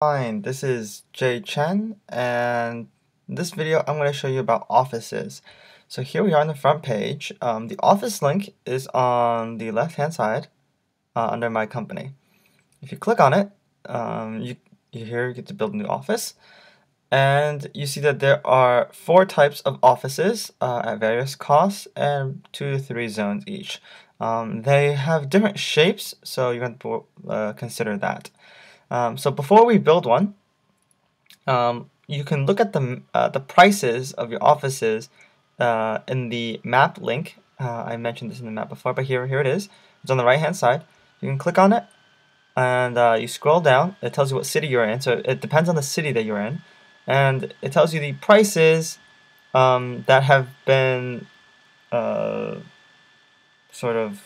Fine, this is Jay Chen, and in this video I'm going to show you about offices. So here we are on the front page. The office link is on the left hand side under my company. If you click on it, you get to build a new office, and you see that there are 4 types of offices at various costs and 2 to 3 zones each. They have different shapes, so you're going to consider that. So before we build one, you can look at the prices of your offices in the map link. I mentioned this in the map before, but here it is. It's on the right hand side. You can click on it, and you scroll down. It tells you what city you're in, so it depends on the city that you're in, and it tells you the prices that have been sort of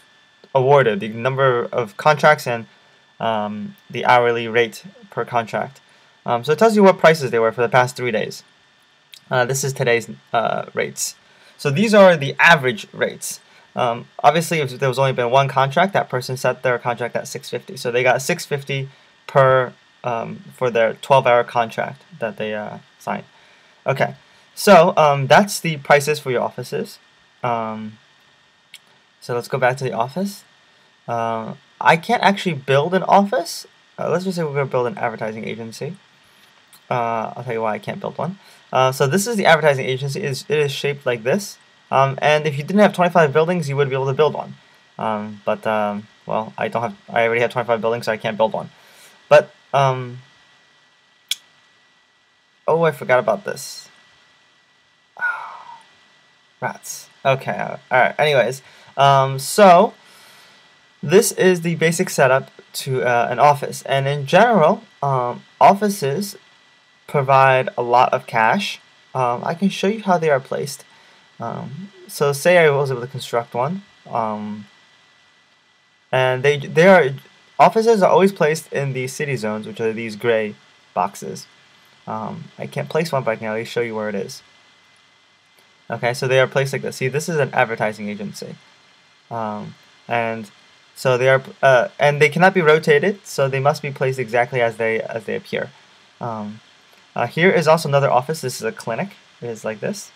awarded, the number of contracts and the hourly rate per contract. So it tells you what prices they were for the past 3 days. This is today's rates. So these are the average rates. Obviously, if there was only been one contract, that person set their contract at $650. So they got $650 per for their 12-hour contract that they signed. Okay, so that's the prices for your offices. So let's go back to the office. I can't actually build an office. Let's just say we're going to build an advertising agency. I'll tell you why I can't build one. So this is the advertising agency. It is shaped like this. And if you didn't have 25 buildings, you would be able to build one. Well, I already have 25 buildings, so I can't build one. But oh, I forgot about this. Rats. Okay. All right. Anyways, so this is the basic setup to an office, and in general, offices provide a lot of cash. I can show you how they are placed. So say I was able to construct one, and offices are always placed in the city zones, which are these gray boxes. I can't place one, but I can at least show you where it is. Okay, so they are placed like this. See, this is an advertising agency, and so they are, and they cannot be rotated, so they must be placed exactly as they appear. Here is also another office. This is a clinic. It is like this.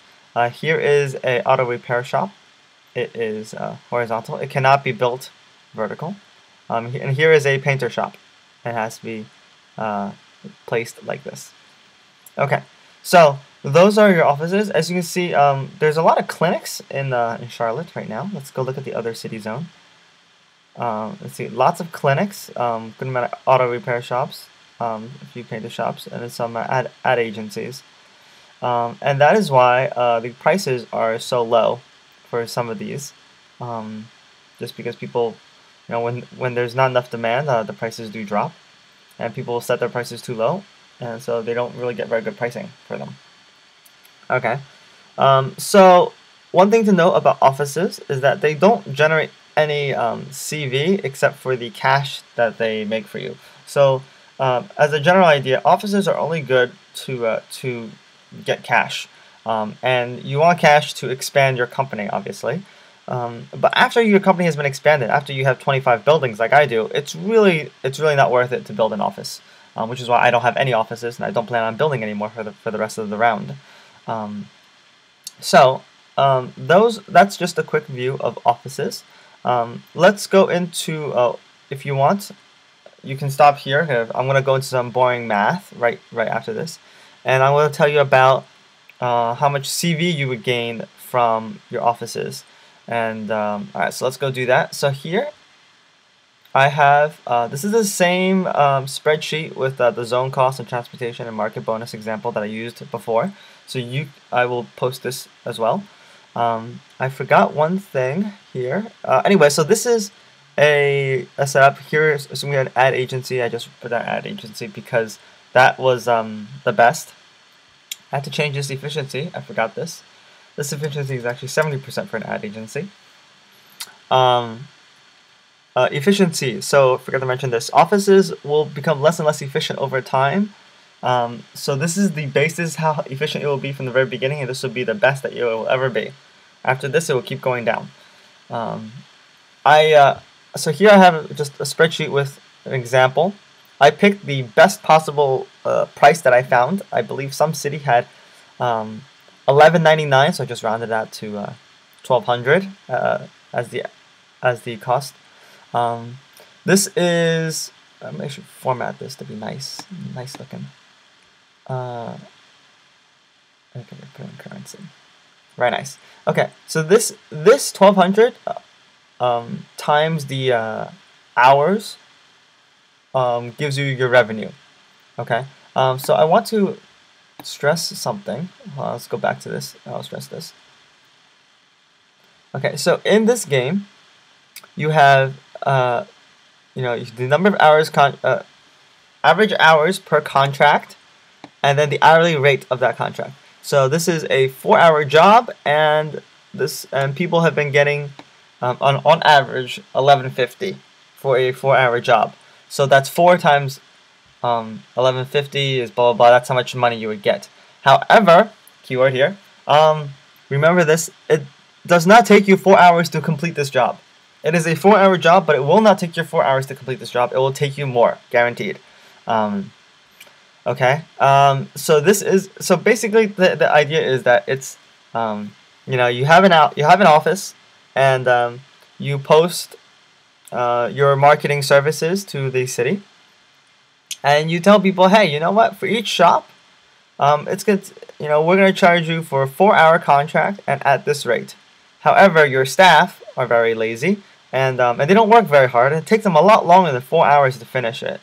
Here is a auto repair shop. It is horizontal. It cannot be built vertical. And here is a painter shop. It has to be placed like this. Okay, so those are your offices. As you can see, there's a lot of clinics in Charlotte right now. Let's go look at the other city zone. Let's see, lots of clinics, good amount of auto repair shops, a few painter shops, and then some ad agencies. And that is why the prices are so low for some of these. Just because people, when there's not enough demand, the prices do drop, and people set their prices too low, and so they don't really get very good pricing for them. Okay, so one thing to note about offices is that they don't generate any CV except for the cash that they make for you. So as a general idea, offices are only good to get cash, and you want cash to expand your company, obviously. But after your company has been expanded, after you have 25 buildings like I do, it's really not worth it to build an office, which is why I don't have any offices, and I don't plan on building anymore for the rest of the round. That's just a quick view of offices. Let's go into, if you want, you can stop here. I'm going to go into some boring math right after this, and I'm going to tell you about how much CV you would gain from your offices. And alright, so let's go do that. So here I have, this is the same spreadsheet with the zone cost and transportation and market bonus example that I used before. So I will post this as well. I forgot one thing here. Anyway, so this is a setup. Here is assuming we had an ad agency. I just put that ad agency because that was the best. I had to change this efficiency. I forgot this. This efficiency is actually 70% for an ad agency. Efficiency. So I forgot to mention this. Offices will become less and less efficient over time. So this is the basis how efficient it will be from the very beginning, and this will be the best that it will ever be. After this, it will keep going down. So here I have just a spreadsheet with an example I picked the best possible price that I found. I believe some city had $11.99, so I just rounded out to 1,200 as the cost. This is I should format this to be nice looking. Okay, put in currency. Very nice. Okay, so this 1,200 times the hours gives you your revenue. Okay, so I want to stress something. Let's go back to this. I'll stress this. Okay, so in this game, you have the number of hours average hours per contract, and then the hourly rate of that contract. So this is a 4-hour job, and people have been getting on average $11.50 for a 4-hour job. So that's 4 times $11.50 is blah blah blah. That's how much money you would get. However, keyword here. Remember this. It does not take you 4 hours to complete this job. It is a 4-hour job, but it will not take you 4 hours to complete this job. It will take you more, guaranteed. Okay. So basically the idea is that it's you have an office, and you post your marketing services to the city, and you tell people, hey, you know what? For each shop, it's good. We're gonna charge you for a 4-hour contract and at this rate. However, your staff are very lazy, and they don't work very hard. It takes them a lot longer than 4 hours to finish it.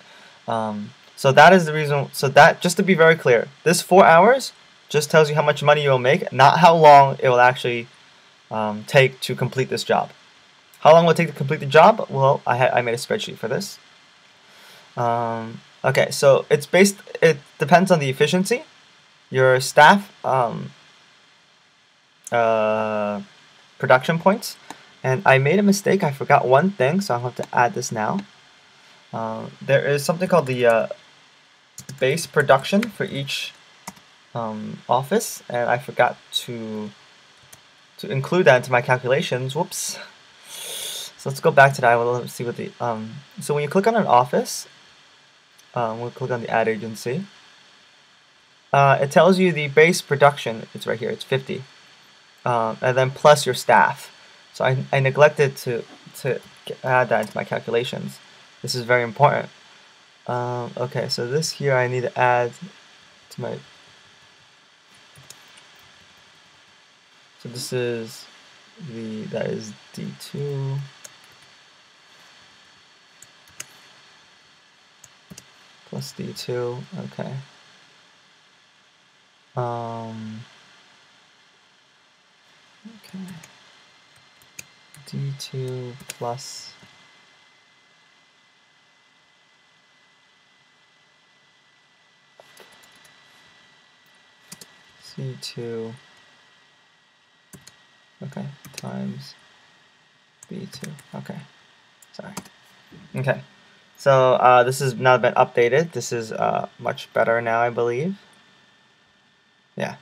So that is the reason. So that, just to be very clear, this 4 hours just tells you how much money you'll make, not how long it will actually take to complete this job. How long will it take to complete the job? Well, I made a spreadsheet for this. Okay, so it depends on the efficiency, your staff production points, and I made a mistake. I forgot one thing, so I'll have to add this now. There is something called the base production for each office, and I forgot to include that into my calculations. Whoops. So let's go back to that. Let's see what the so when you click on an office, we'll click on the ad agency. It tells you the base production. It's right here. It's 50, and then plus your staff. So I neglected to add that into my calculations. This is very important. Okay, so this here I need to add to my. So this is that is D2. Plus D2, okay. Okay. D2 plus C2, okay, times B2, okay, sorry. Okay, so this has now been updated. This is much better now, I believe. Yeah,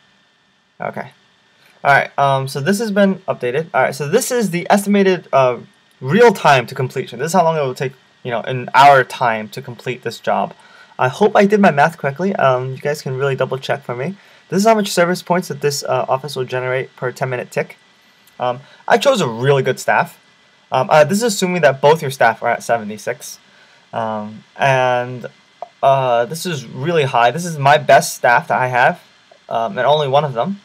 okay. Alright, so this has been updated. Alright, so this is the estimated real time to completion. This is how long it will take, in our time to complete this job. I hope I did my math correctly. You guys can really double check for me. This is how much service points that this office will generate per 10-minute tick. I chose a really good staff. This is assuming that both your staff are at 76. And this is really high. This is my best staff that I have, and only one of them.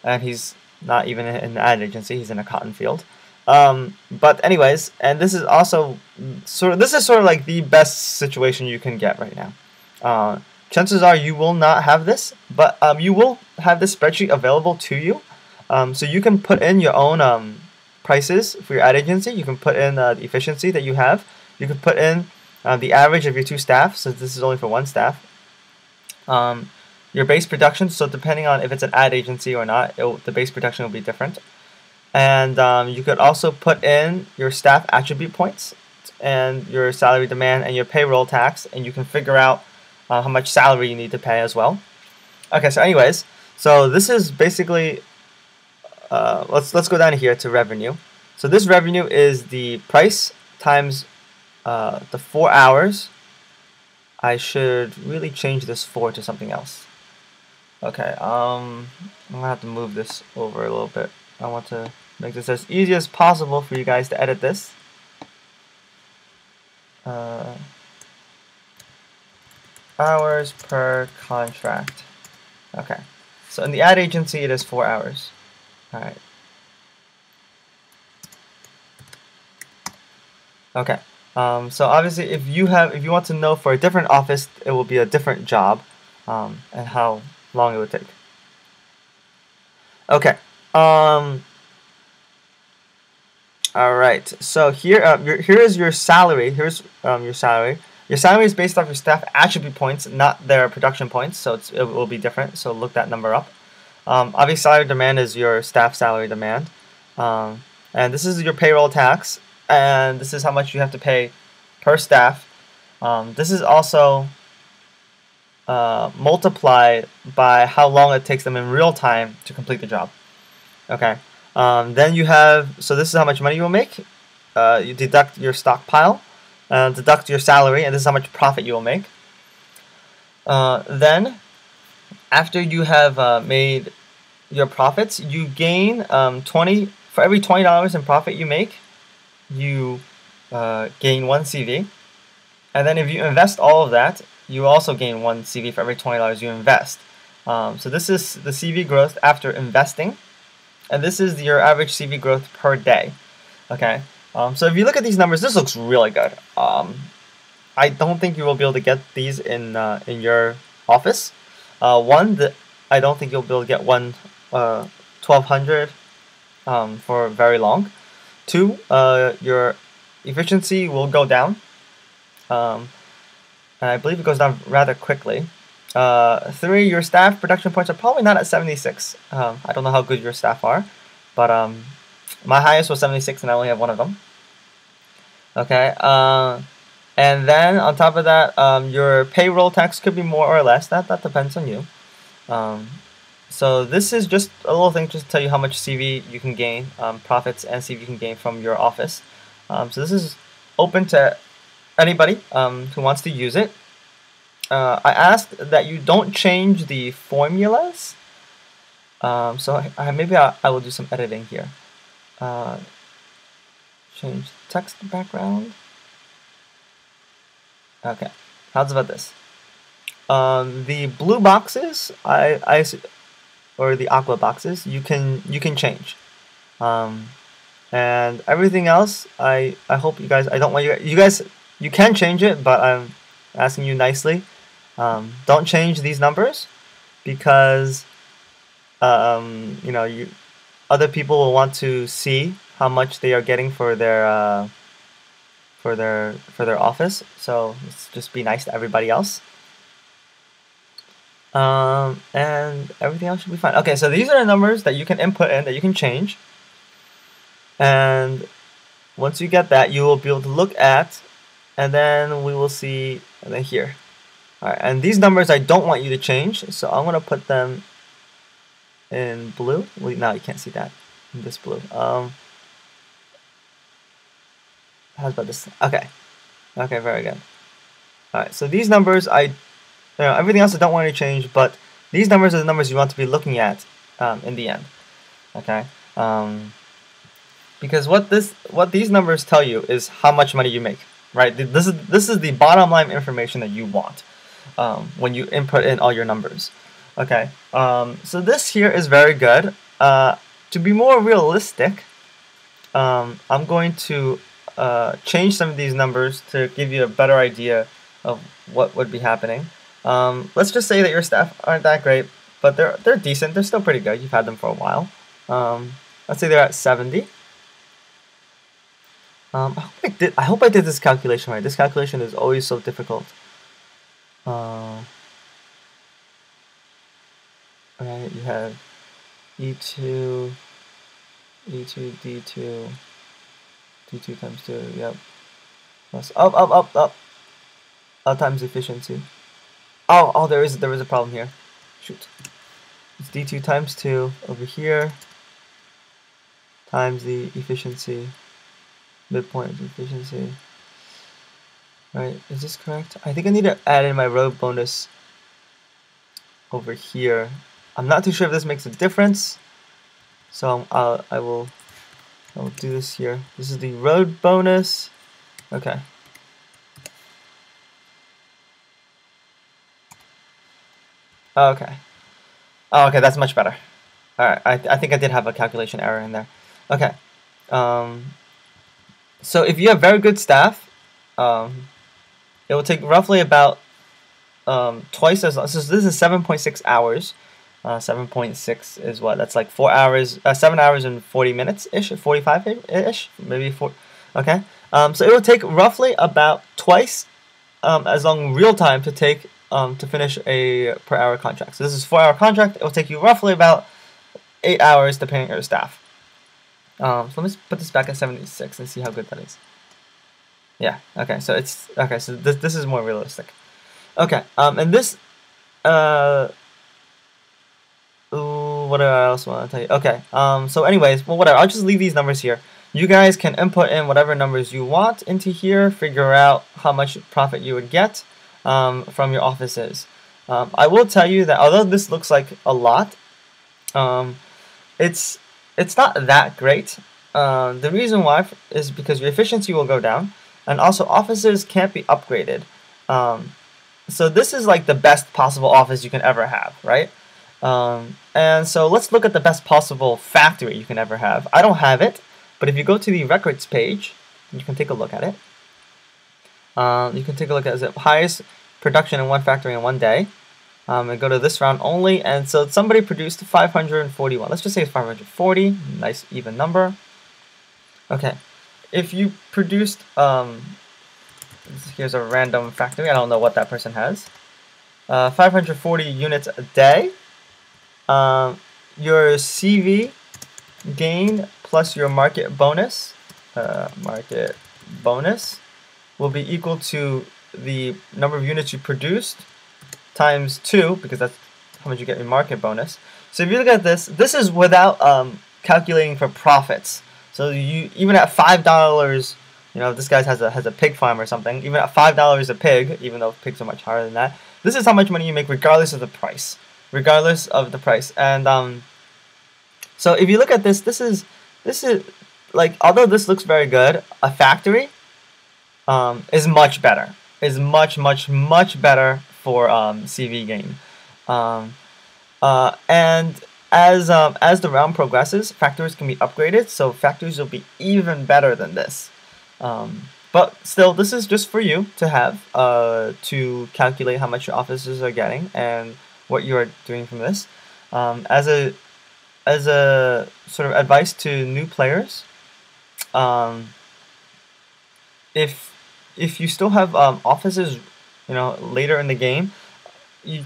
And he's not even in the ad agency. He's in a cotton field. But anyways, and this is also sort of like the best situation you can get right now. Chances are you will not have this, but you will have this spreadsheet available to you. So you can put in your own prices for your ad agency. You can put in the efficiency that you have. You can put in the average of your 2 staff, so this is only for 1 staff. Your base production, so depending on if it's an ad agency or not, the base production will be different. And you could also put in your staff attribute points and your salary demand and your payroll tax, and you can figure out how much salary you need to pay as well. Okay, so anyways, so this is basically, let's go down here to revenue. So this revenue is the price times the 4 hours I should really change this 4 to something else. Okay, I'm gonna have to move this over a little bit. I want to make this as easy as possible for you guys to edit this. Hours per contract. Okay, so in the ad agency it is 4 hours. All right. Okay. So obviously, if you want to know for a different office, it will be a different job, and how long it would take. Okay. All right. So here, here is your salary. Here's your salary. Your salary is based off your staff attribute points, not their production points. So it will be different. So look that number up. Obviously, salary demand is your staff salary demand, and this is your payroll tax, and this is how much you have to pay per staff. This is also multiplied by how long it takes them in real time to complete the job. Okay. Then you have, so this is how much money you will make. You deduct your stockpile, deduct your salary, and this is how much profit you will make. Then, after you have made your profits, you gain 20, for every $20 in profit you make, you gain 1 CV. And then if you invest all of that, you also gain 1 CV for every $20 you invest. So this is the CV growth after investing. And this is your average CV growth per day. Okay. So if you look at these numbers, this looks really good. I don't think you will be able to get these in your office. I don't think you'll be able to get 1200 for very long. 2, your efficiency will go down. And I believe it goes down rather quickly. 3, your staff production points are probably not at 76. I don't know how good your staff are, but my highest was 76 and I only have 1 of them. Okay, and then on top of that, your payroll tax could be more or less. That depends on you. So this is just a little thing just to tell you how much CV you can gain, profits and CV you can gain from your office. So this is open to anybody who wants to use it. I asked that you don't change the formulas. So maybe I will do some editing here. Change text background. Okay, how's about this? The blue boxes, or the aqua boxes, you can change. And everything else, I hope you guys. I don't want you guys. You can change it, but I'm asking you nicely. Don't change these numbers because other people will want to see how much they are getting for their office. So let's just be nice to everybody else. And everything else should be fine. Okay, so these are the numbers that you can input in that you can change. And once you get that, you will be able to look at, and then we will see, and then here. Alright, and these numbers I don't want you to change, so I'm going to put them in blue. Wait, no, you can't see that. In this blue. How's about this? Okay. Okay, very good. Alright, so these numbers, everything else I don't want you to change, but these numbers are the numbers you want to be looking at in the end. Okay? Because what these numbers tell you is how much money you make. Right? This is the bottom line information that you want when you input in all your numbers. Okay, so this here is very good. To be more realistic, I'm going to change some of these numbers to give you a better idea of what would be happening. Let's just say that your staff aren't that great, but they're decent. They're still pretty good. You've had them for a while. Let's say they're at 70. I hope I did this calculation right. This calculation is always so difficult. Right, you have E2, D2, D2 times 2, yep. Plus up times efficiency. Oh, there is a problem here. Shoot. It's D2 times 2 over here times the efficiency, midpoint of efficiency. Right, is this correct? I think I need to add in my road bonus over here. I'm not too sure if this makes a difference, so I will do this here. This is the road bonus. Okay. Okay. Oh, okay, that's much better. All right, I think I did have a calculation error in there. Okay. So if you have very good staff, it will take roughly about twice as long. So this is 7.6 hours. 7.6 is what? That's like 4 hours, 7 hours and 40 minutes ish, 45 ish, maybe 4. Okay. So it will take roughly about twice as long real time to take to finish a per hour contract. So this is 4 hour contract. It will take you roughly about 8 hours depending on your staff. So let me put this back at 76 and see how good that is. Yeah. Okay. So it's okay. So this is more realistic. Okay. And this what do I else want to tell you? Okay. So anyways, well, whatever. I'll just leave these numbers here. You guys can input in whatever numbers you want into here. Figure out how much profit you would get from your offices. I will tell you that although this looks like a lot, it's not that great. The reason why is because your efficiency will go down, and also offices can't be upgraded. So this is like the best possible office you can ever have, right? And so let's look at the best possible factory you can ever have. I don't have it, but if you go to the records page, you can take a look at it. You can take a look at the highest production in one factory in one day. And go to this round only, and so somebody produced 541. Let's just say it's 540. Nice even number. Okay, if you produced here's a random factory. I don't know what that person has. 540 units a day. Your CV gain plus your market bonus will be equal to the number of units you produced times 2, because that's how much you get in market bonus. So if you look at this, this is without calculating for profits. So you even at $5, you know, if this guy has a pig farm or something, even at $5 a pig, even though pigs are much higher than that, this is how much money you make regardless of the price. And so if you look at this, this is like, although this looks very good, a factory is much better. Is much better for CV gain. And as the round progresses, factories can be upgraded, so factories will be even better than this. But still, this is just for you to have to calculate how much your offices are getting and what you are doing from this. As a sort of advice to new players, if you still have offices, you know, later in the game,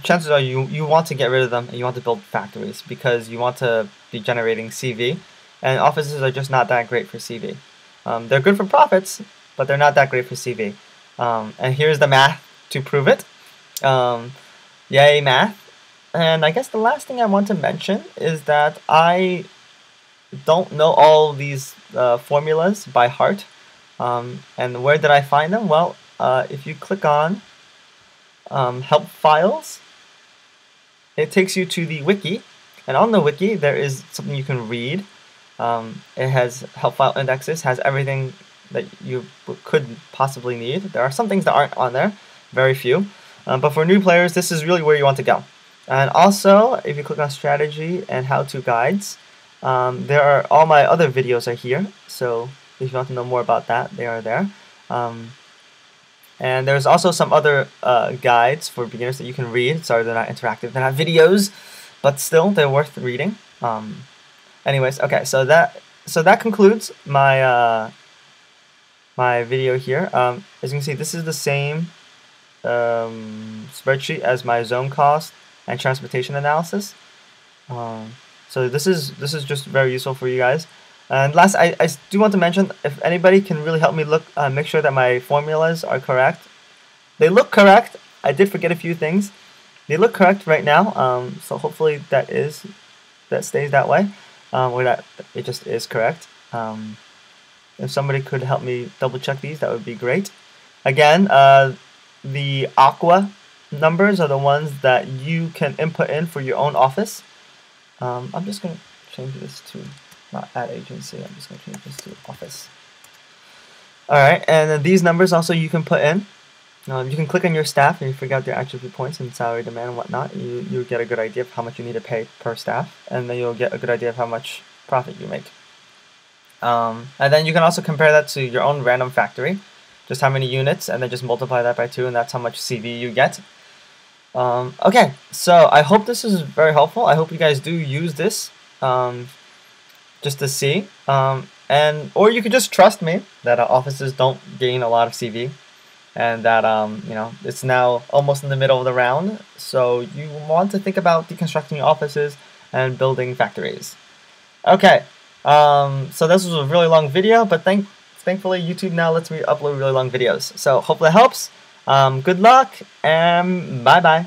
chances are you want to get rid of them and you want to build factories because you want to be generating CV, and offices are just not that great for CV. They're good for profits, but they're not that great for CV. And here's the math to prove it. Yay, math. And I guess the last thing I want to mention is that I don't know all these formulas by heart. And where did I find them? Well, if you click on help files, it takes you to the wiki, and on the wiki there is something you can read. It has help file indexes, has everything that you could possibly need. There are some things that aren't on there, very few, but for new players this is really where you want to go. And also, if you click on strategy and how-to guides, there are all my other videos are here, so if you want to know more about that, they are there. And there's also some other guides for beginners that you can read. Sorry, they're not interactive, they're not videos, but still, they're worth reading. Anyways, okay, so that concludes my my video here. As you can see, this is the same spreadsheet as my zone cost and transportation analysis. So this is just very useful for you guys. And last, I do want to mention, if anybody can really help me look, make sure that my formulas are correct. They look correct. I did forget a few things. They look correct right now. So hopefully that stays that way, or that it just is correct. If somebody could help me double check these, that would be great. Again, the aqua numbers are the ones that you can input in for your own office. I'm just going to change this to not ad agency. I'm just going to change this to office. Alright, and then these numbers also you can put in. You can click on your staff and you figure out their attribute points and salary demand and whatnot. You'll get a good idea of how much you need to pay per staff, and then you'll get a good idea of how much profit you make. And then you can also compare that to your own random factory, just how many units, and then just multiply that by 2, and that's how much CV you get. Okay, so I hope this is very helpful. I hope you guys do use this just to see. Or you could just trust me that offices don't gain a lot of CV, and that you know, it's now almost in the middle of the round, so you want to think about deconstructing your offices and building factories. Okay, so this was a really long video, but thankfully YouTube now lets me upload really long videos. So hopefully it helps. Good luck, and bye bye.